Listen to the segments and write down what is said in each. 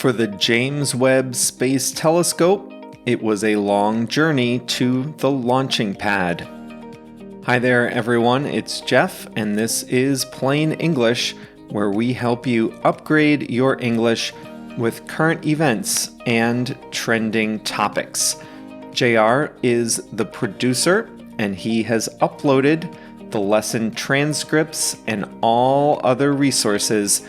For the James Webb Space Telescope, it was a long journey to the launching pad. Hi there, everyone. It's Jeff, and this is Plain English, where we help you upgrade your English with current events and trending topics. JR is the producer, and he has uploaded the lesson transcripts and all other resources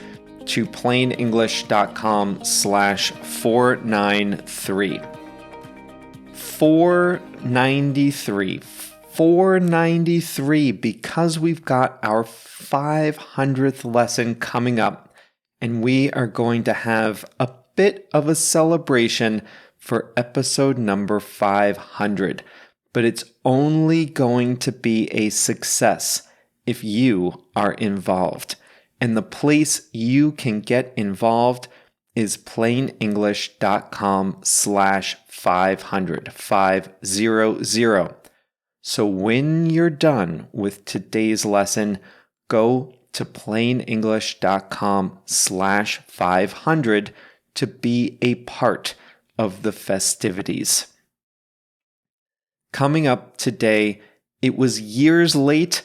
to plainenglish.com/493. 493, because we've got our 500th lesson coming up, and we are going to have a bit of a celebration for episode number 500. But it's only going to be a success if you are involved. And the place you can get involved is plainenglish.com/500, 500. So when you're done with today's lesson, go to plainenglish.com/500 to be a part of the festivities. Coming up today, it was years late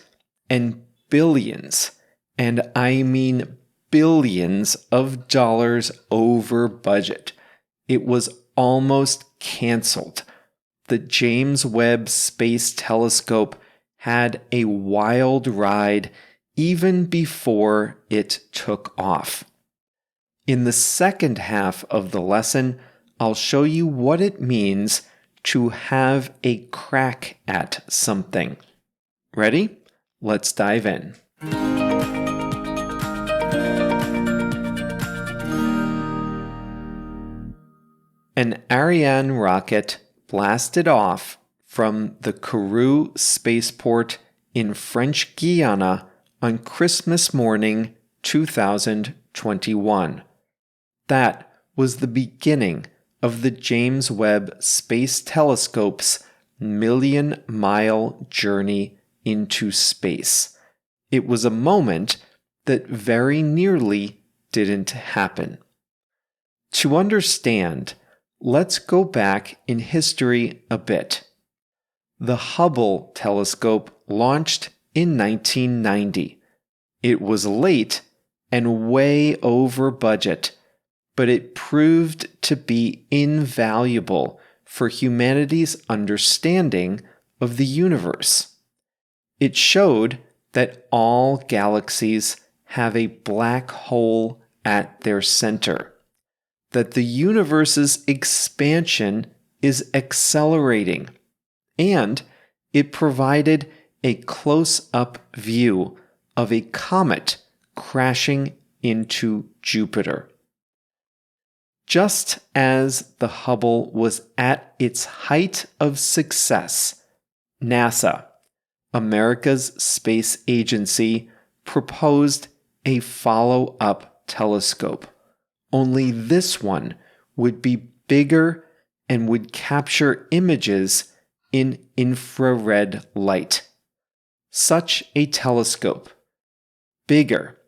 and billions, and I mean billions of dollars over budget. It was almost canceled. The James Webb Space Telescope had a wild ride even before it took off. In the second half of the lesson, I'll show you what it means to have a crack at something. Ready? Let's dive in. An Ariane rocket blasted off from the Kourou spaceport in French Guiana on Christmas morning 2021. That was the beginning of the James Webb Space Telescope's million-mile journey into space. It was a moment that very nearly didn't happen. To understand, let's go back in history a bit. The Hubble telescope launched in 1990. It was late and way over budget, but it proved to be invaluable for humanity's understanding of the universe. It showed that all galaxies have a black hole at their center, that the universe's expansion is accelerating, and it provided a close-up view of a comet crashing into Jupiter. Just as the Hubble was at its height of success, NASA, America's space agency, proposed a follow-up telescope. Only this one would be bigger and would capture images in infrared light. Such a telescope, bigger,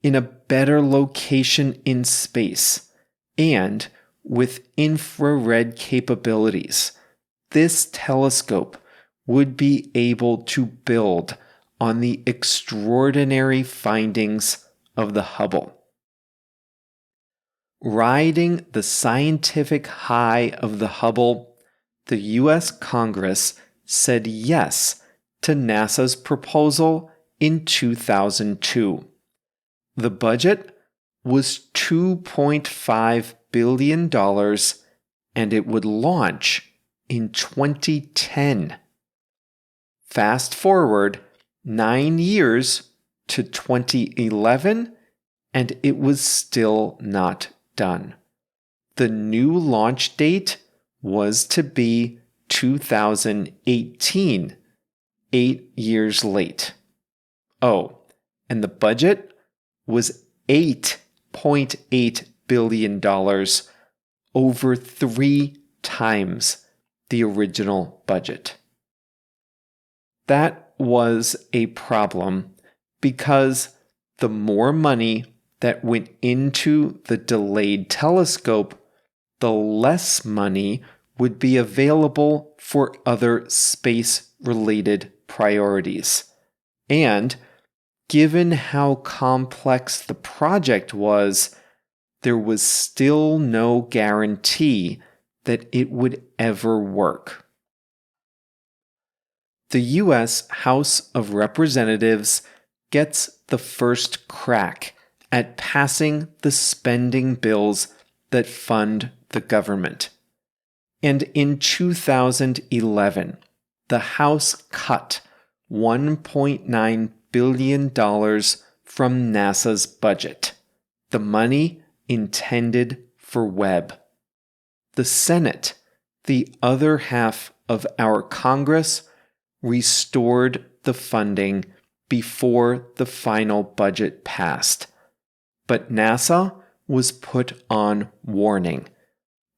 in a better location in space, and with infrared capabilities, this telescope would be able to build on the extraordinary findings of the Hubble. Riding the scientific high of the Hubble, the U.S. Congress said yes to NASA's proposal in 2002. The budget was $2.5 billion, and it would launch in 2010. Fast forward 9 years to 2011, and it was still not done. The new launch date was to be 2018, 8 years late. Oh, and the budget was $8.8 billion, over 3 times the original budget. That was a problem because the more money that went into the delayed telescope, the less money would be available for other space-related priorities. And given how complex the project was, there was still no guarantee that it would ever work. The U.S. House of Representatives gets the first crack at passing the spending bills that fund the government. And in 2011, the House cut $1.9 billion from NASA's budget, the money intended for Webb. The Senate, the other half of our Congress, restored the funding before the final budget passed. But NASA was put on warning.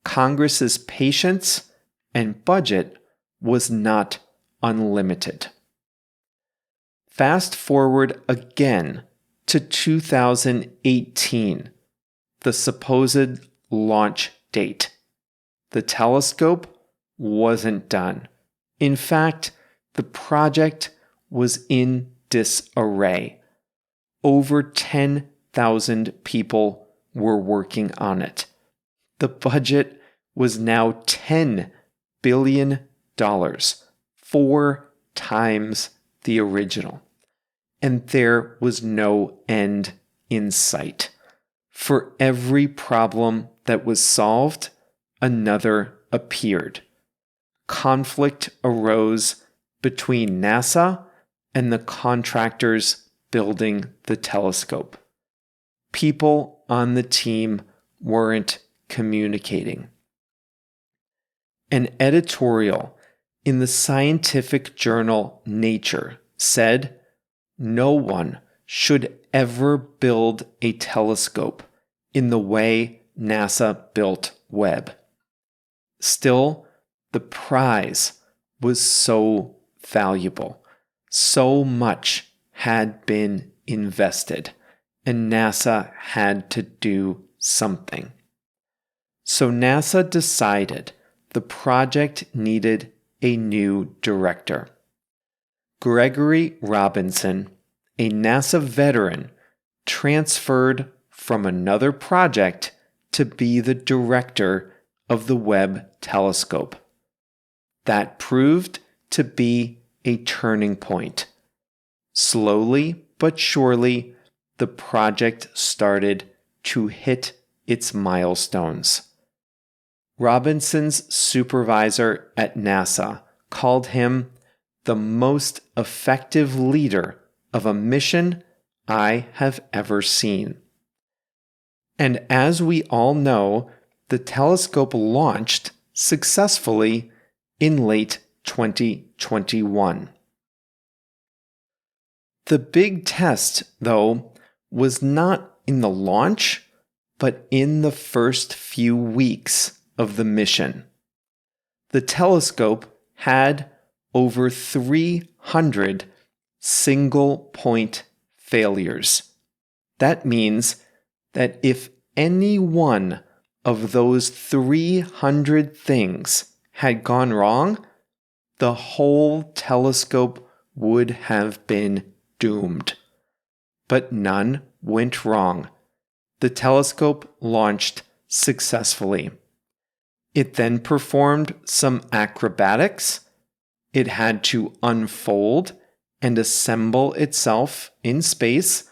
Congress's patience and budget was not unlimited. Fast forward again to 2018, the supposed launch date. The telescope wasn't done. In fact, the project was in disarray. Over 10,000 people were working on it. The budget was now $10 billion, 4 times the original. And there was no end in sight. For every problem that was solved, another appeared. Conflict arose between NASA and the contractors building the telescope. People on the team weren't communicating. An editorial in the scientific journal Nature said, "No one should ever build a telescope in the way NASA built Webb." Still, the prize was so valuable. So much had been invested, and NASA had to do something. So NASA decided the project needed a new director. Gregory Robinson, a NASA veteran, transferred from another project to be the director of the Webb telescope. That proved to be a turning point. Slowly but surely, the project started to hit its milestones. Robinson's supervisor at NASA called him the most effective leader of a mission I have ever seen. And as we all know, the telescope launched successfully in late 2021. The big test, though, was not in the launch, but in the first few weeks of the mission. The telescope had over 300 single-point failures. That means that if any one of those 300 things had gone wrong, the whole telescope would have been doomed. But none went wrong. The telescope launched successfully. It then performed some acrobatics. It had to unfold and assemble itself in space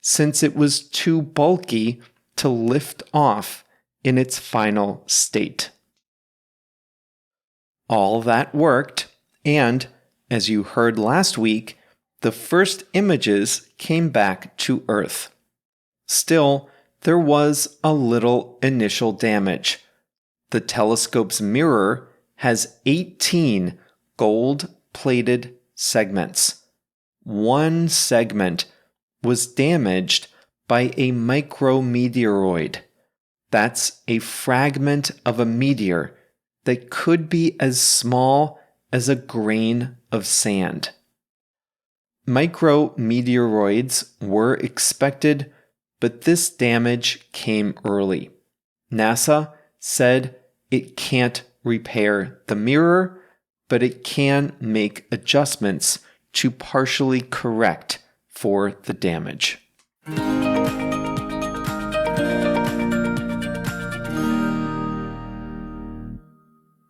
since it was too bulky to lift off in its final state. All that worked, and, as you heard last week, the first images came back to Earth. Still, there was a little initial damage. The telescope's mirror has 18 gold-plated segments. One segment was damaged by a micrometeoroid. That's a fragment of a meteor that could be as small as a grain of sand. Micrometeoroids were expected but this damage came early. NASA said it can't repair the mirror, but it can make adjustments to partially correct for the damage.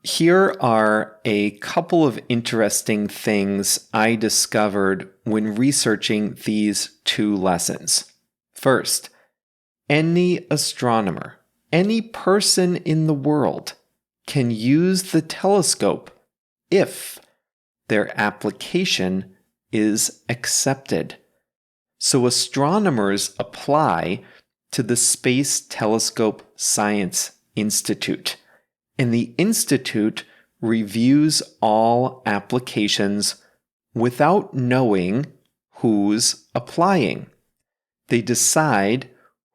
Here are a couple of interesting things I discovered when researching these two lessons. First, any astronomer, any person in the world can use the telescope if their application is accepted. So astronomers apply to the Space Telescope Science Institute, and the Institute reviews all applications without knowing who's applying. They decide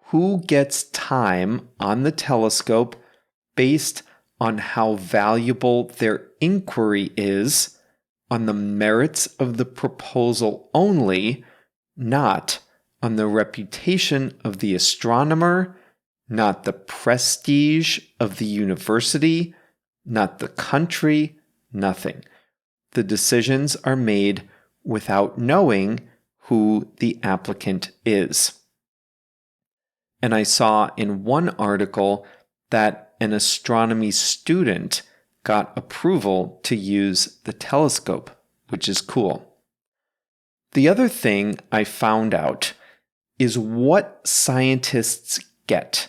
who gets time on the telescope based on how valuable their inquiry is, on the merits of the proposal only, not on the reputation of the astronomer, not the prestige of the university, not the country, nothing. The decisions are made without knowing who the applicant is. And I saw in one article that an astronomy student got approval to use the telescope, which is cool. The other thing I found out is what scientists get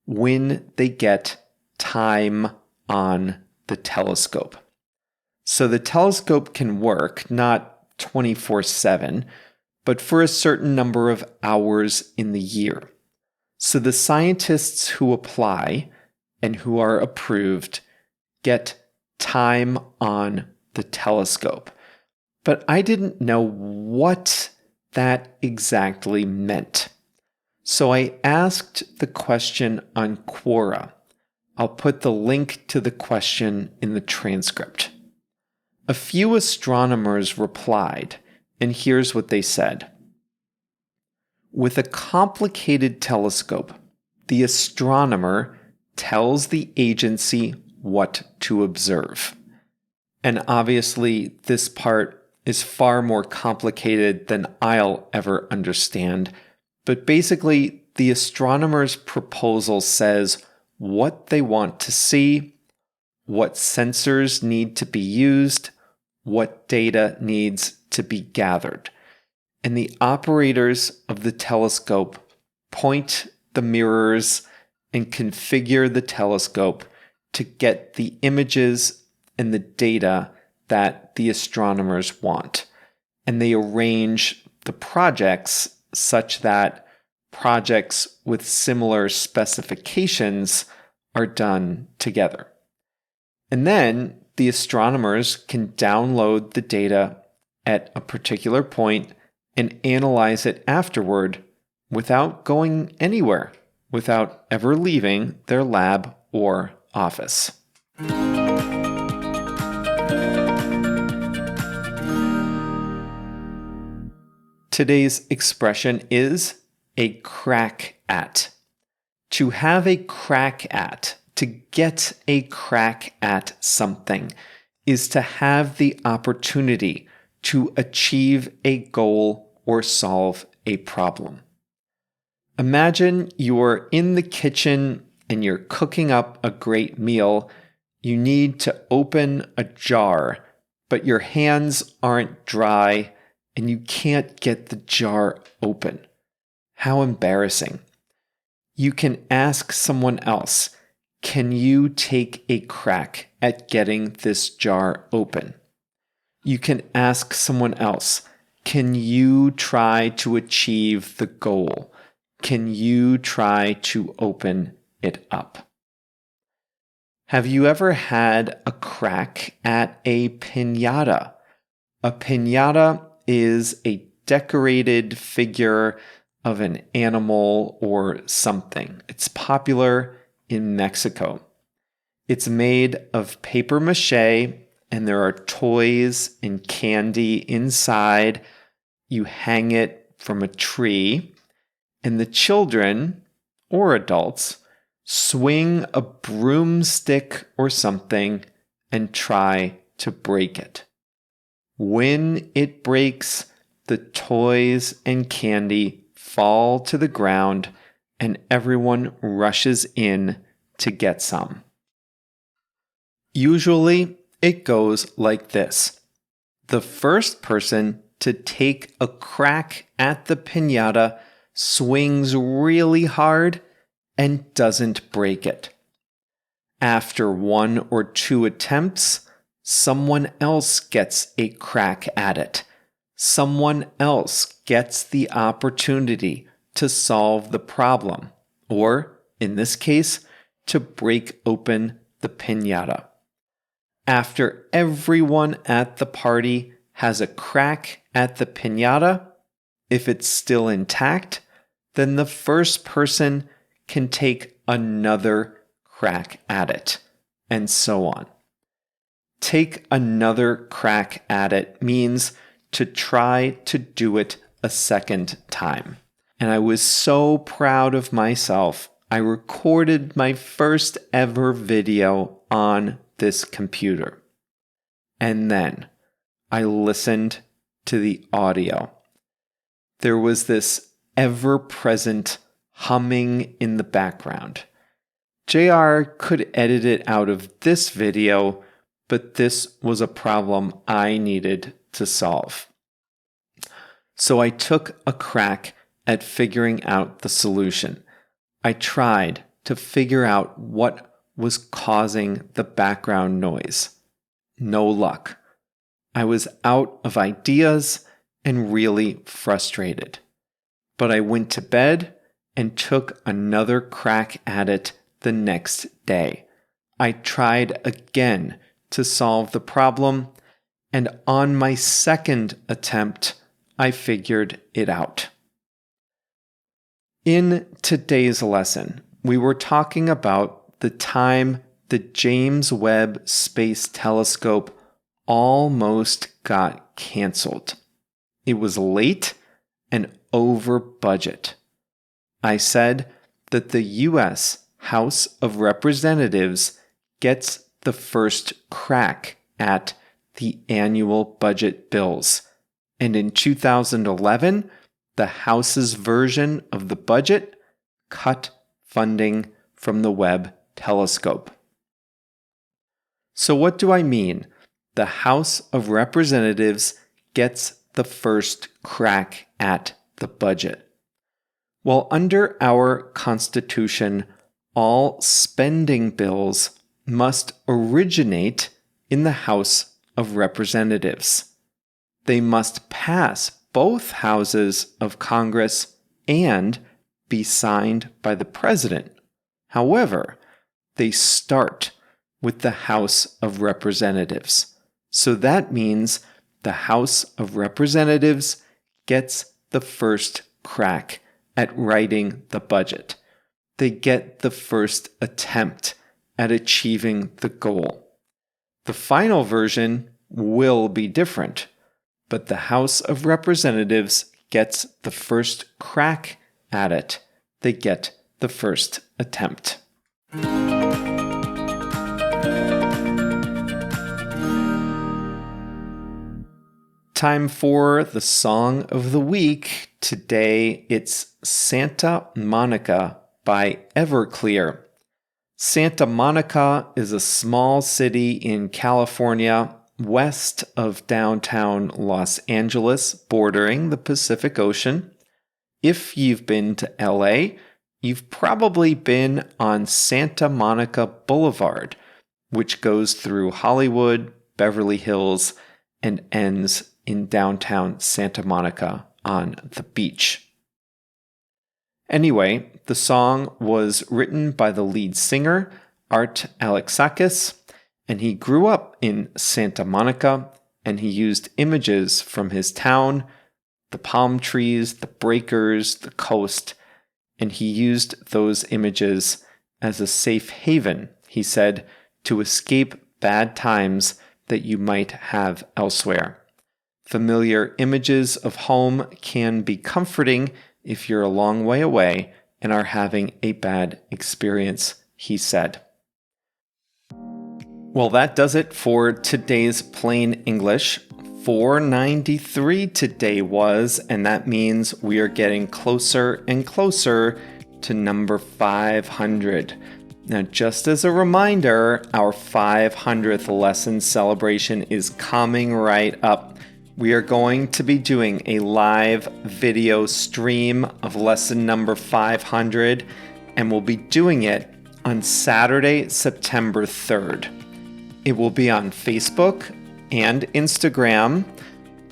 when they get time on the telescope. So the telescope can work not 24/7, but for a certain number of hours in the year. So the scientists who apply and who are approved get time on the telescope. But I didn't know what that exactly meant. So I asked the question on Quora. I'll put the link to the question in the transcript. A few astronomers replied, and here's what they said. With a complicated telescope, the astronomer tells the agency what to observe. And obviously, this part is far more complicated than I'll ever understand. But basically, the astronomer's proposal says what they want to see, what sensors need to be used, what data needs to be gathered. And the operators of the telescope point the mirrors and configure the telescope to get the images and the data that the astronomers want. And they arrange the projects such that projects with similar specifications are done together. And then the astronomers can download the data at a particular point and analyze it afterward without going anywhere, without ever leaving their lab or office. Today's expression is a crack at. To have a crack at, to get a crack at something, is to have the opportunity to achieve a goal or solve a problem. Imagine you're in the kitchen and you're cooking up a great meal. You need to open a jar, but your hands aren't dry and you can't get the jar open. How embarrassing. You can ask someone else, can you take a crack at getting this jar open? You can ask someone else, can you try to achieve the goal? Can you try to open it up? Have you ever had a crack at a piñata? A piñata is a decorated figure of an animal or something. It's popular in Mexico. It's made of paper mache, and there are toys and candy inside. You hang it from a tree, and the children, or adults, swing a broomstick or something and try to break it. When it breaks, the toys and candy fall to the ground and everyone rushes in to get some. Usually, it goes like this. The first person to take a crack at the piñata swings really hard and doesn't break it. After 1 or 2 attempts, someone else gets a crack at it. Someone else gets the opportunity to solve the problem, or, in this case, to break open the piñata. After everyone at the party has a crack at the piñata, if it's still intact, then the first person can take another crack at it, and so on. Take another crack at it means to try to do it a second time. And I was so proud of myself, I recorded my first ever video on this computer. And then I listened to the audio. There was this ever-present humming in the background. JR could edit it out of this video, but this was a problem I needed to solve. So I took a crack at figuring out the solution. I tried to figure out what was causing the background noise. No luck. I was out of ideas and really frustrated. But I went to bed and took another crack at it the next day. I tried again to solve the problem, and on my second attempt, I figured it out. In today's lesson, we were talking about the time the James Webb Space Telescope almost got canceled. It was late and over budget. I said that the U.S. House of Representatives gets the first crack at the annual budget bills. And in 2011, the House's version of the budget cut funding from the Webb telescope. So what do I mean? The House of Representatives gets the first crack at the budget. Well, under our Constitution, all spending bills must originate in the House of Representatives. They must pass both houses of Congress and be signed by the President. However, they start with the House of Representatives. So that means the House of Representatives gets the first crack at writing the budget. They get the first attempt at achieving the goal. The final version will be different, but the House of Representatives gets the first crack at it. They get the first attempt. Time for the song of the week. Today it's Santa Monica by Everclear. Santa Monica is a small city in California, west of downtown Los Angeles, bordering the Pacific Ocean. If you've been to LA, you've probably been on Santa Monica Boulevard, which goes through Hollywood, Beverly Hills, and ends in downtown Santa Monica on the beach. Anyway, the song was written by the lead singer, Art Alexakis, and he grew up in Santa Monica, and he used images from his town, the palm trees, the breakers, the coast, and he used those images as a safe haven, he said, to escape bad times that you might have elsewhere. Familiar images of home can be comforting if you're a long way away and are having a bad experience, he said. Well, that does it for today's Plain English. 493 today was, and that means we are getting closer and closer to number 500. Now, just as a reminder, our 500th lesson celebration is coming right up. We are going to be doing a live video stream of lesson number 500, and we'll be doing it on Saturday, September 3rd. It will be on Facebook and Instagram.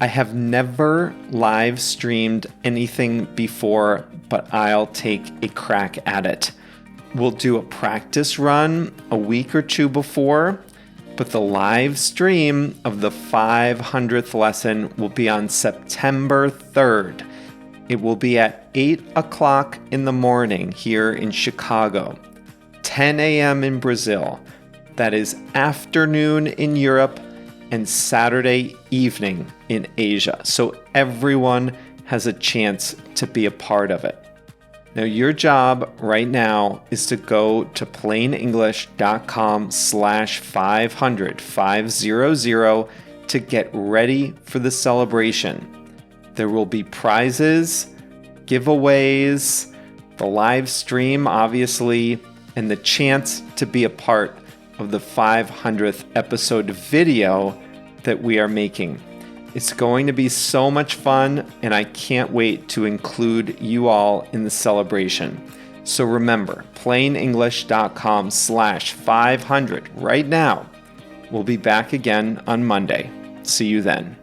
I have never live streamed anything before, but I'll take a crack at it. We'll do a practice run a week or two before, but the live stream of the 500th lesson will be on September 3rd. It will be at 8 o'clock in the morning here in Chicago, 10 a.m. in Brazil. That is afternoon in Europe and Saturday evening in Asia. So everyone has a chance to be a part of it. Now, your job right now is to go to plainenglish.com/500, 500, to get ready for the celebration. There will be prizes, giveaways, the live stream, obviously, and the chance to be a part of the 500th episode video that we are making. It's going to be so much fun, and I can't wait to include you all in the celebration. So remember, plainenglish.com/500 right now. We'll be back again on Monday. See you then.